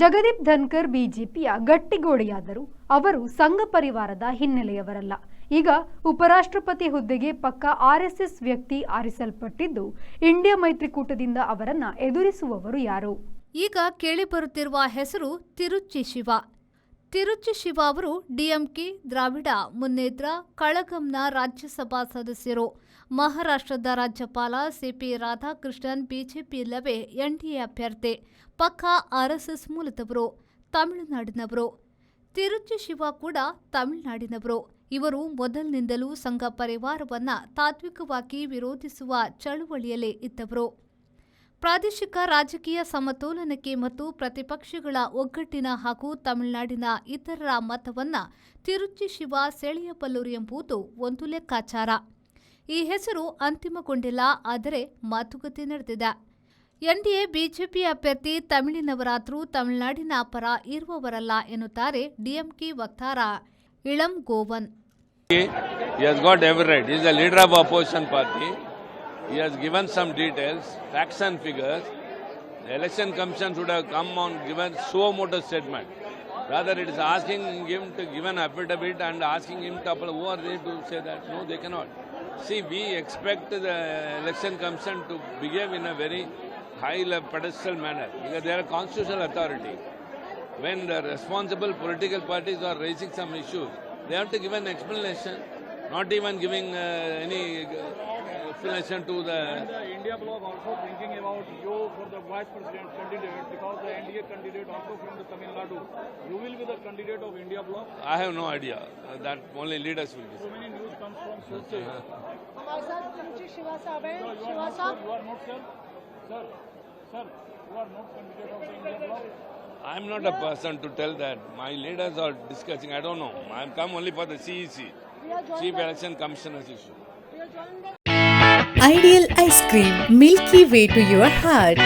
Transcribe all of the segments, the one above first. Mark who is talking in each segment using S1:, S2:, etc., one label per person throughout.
S1: ಜಗದೀಪ್ ಧನ್ಕರ್ ಬಿಜೆಪಿಯ ಗಟ್ಟಿಗೋಡೆಯಾದರು. ಅವರು ಸಂಘ ಪರಿವಾರದ ಹಿನ್ನೆಲೆಯವರಲ್ಲ. ಈಗ ಉಪರಾಷ್ಟ್ರಪತಿ ಹುದ್ದೆಗೆ ಪಕ್ಕ ಆರ್ಎಸ್ಎಸ್ ವ್ಯಕ್ತಿ ಆರಿಸಲ್ಪಟ್ಟಿದ್ದು, ಇಂಡಿಯಾ ಮೈತ್ರಿಕೂಟದಿಂದ ಅವರನ್ನ ಎದುರಿಸುವವರು ಯಾರು?
S2: ಈಗ ಕೇಳಿಬರುತ್ತಿರುವ ಹೆಸರು ತಿರುಚಿ ಶಿವ. ತಿರುಚಿ ಶಿವ ಅವರು ಡಿಎಂಕೆ, ದ್ರಾವಿಡ ಮುನ್ನೇತ್ರ ಕಳಗಂನ ರಾಜ್ಯಸಭಾ ಸದಸ್ಯರು. ಮಹಾರಾಷ್ಟ್ರದ ರಾಜ್ಯಪಾಲ ಸಿಪಿ ರಾಧಾಕೃಷ್ಣನ್ ಬಿಜೆಪಿ ಇಲ್ಲವೇ ಎನ್ಡಿಎ ಅಭ್ಯರ್ಥಿ. ಪಕ್ಕ ಆರ್ಎಸ್ಎಸ್ ಮೂಲದವರು, ತಮಿಳುನಾಡಿನವರು. ತಿರುಚಿ ಶಿವ ಕೂಡ ತಮಿಳುನಾಡಿನವರು. ಇವರು ಮೊದಲಿನಿಂದಲೂ ಸಂಘ ಪರಿವಾರವನ್ನ ತಾತ್ವಿಕವಾಗಿ ವಿರೋಧಿಸುವ ಚಳವಳಿಯಲ್ಲಿ ಇದ್ದವರು. ಪ್ರಾದೇಶಿಕ ರಾಜಕೀಯ ಸಮತೋಲನಕ್ಕೆ ಮತ್ತು ಪ್ರತಿಪಕ್ಷಗಳ ಒಗ್ಗಟ್ಟಿನ ಹಾಗೂ ತಮಿಳುನಾಡಿನ ಇತರರ ಮತವನ್ನ ತಿರುಚಿ ಶಿವ ಸೆಳೆಯಬಲ್ಲರು ಎಂಬುದು ಒಂದು ಲೆಕ್ಕಾಚಾರ. ಈ ಹೆಸರು ಅಂತಿಮಗೊಂಡಿಲ್ಲ, ಆದರೆ ಮಾತುಕತೆ ನಡೆದಿದೆ. ಎನ್ಡಿಎ ಬಿಜೆಪಿ ಅಭ್ಯರ್ಥಿ ತಮಿಳಿನವರಾದರೂ ತಮಿಳುನಾಡಿನ ಪರ ಇರುವವರಲ್ಲ ಎನ್ನುತ್ತಾರೆ ಡಿಎಂಕೆ ವಕ್ತಾರ ಇಳಂ Govan.
S3: He has got every right. He is the leader of opposition party. He has given some details, facts and figures. The election commission should have come on given suo motu statement. Rather, it is asking him to give an affidavit and asking him to apply. Who are they to say that? No, they cannot. See, we expect the election commission to behave in a very high pedestal manner because they are a constitutional authority. When the responsible political parties are raising some issues, they have to give an explanation, not even giving any explanation to the...
S4: And the India bloc also thinking about you for the vice president candidate because the NDA candidate also from the Tamil Nadu. You will be the candidate of India bloc?
S3: I have no idea. That only leaders will decide.
S4: So many news comes from sources.
S5: हमारे साथ तिरुचि शिवा साहब हैं.
S4: No, you are not, sir. Sir, you are not candidate of the India bloc.
S3: I am not a person to tell that. My leaders are discussing. I don't know. I am come only for the CEC, Chief Election Commissioner's issue.
S6: Ideal ice cream, milky way to your heart.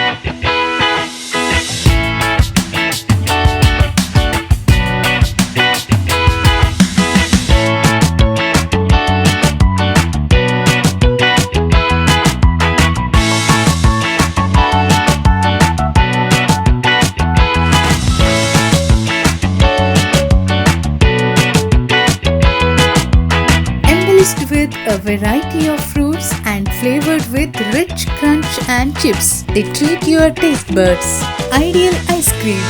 S6: With a variety of fruits and flavored with rich crunch and chips. They treat your taste buds. Ideal ice cream.